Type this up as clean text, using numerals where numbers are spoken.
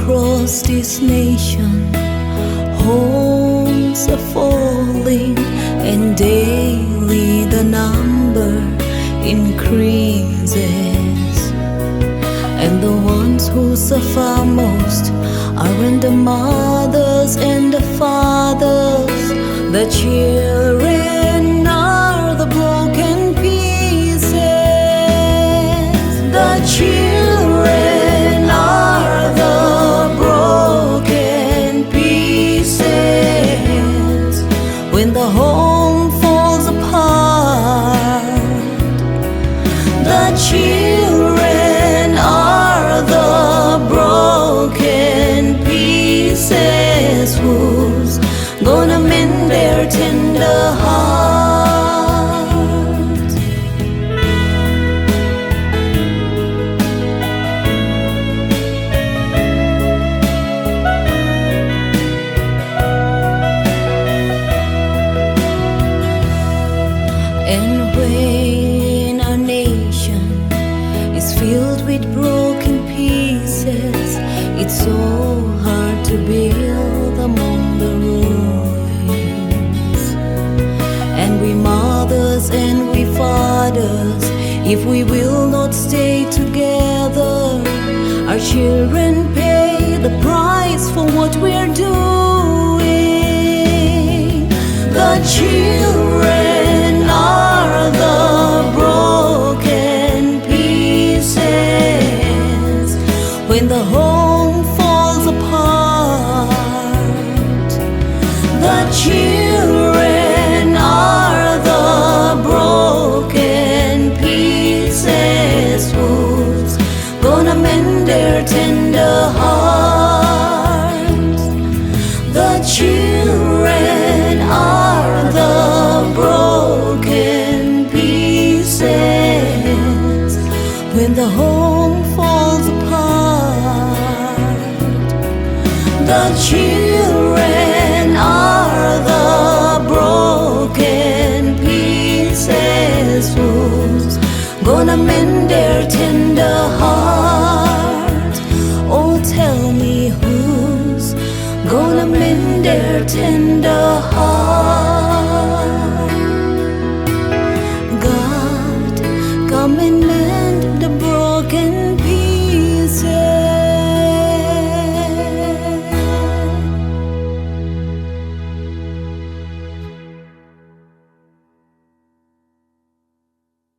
across this nation, homes are falling, and daily the number increases. And the ones who suffer most aren't the mothers and the fathers. The children are the broken pieces. The children are the broken pieces. When the home falls apart, the children are the broken pieces. Who's gonna mend their tender hearts? And when our nation is filled with broken pieces, it's so hard to build among the ruins. And we mothers and we fathers, if we will not stay together, our children pay the price for what we're doing. The children are the broken pieces. When the home falls apart, the children are the broken pieces. Who's gonna mend their tender hearts? The children are the broken pieces. When the home falls apart, the children are the broken pieces. Who's gonna mend their tender heart? Oh, tell me who's gonna mend their tender heart?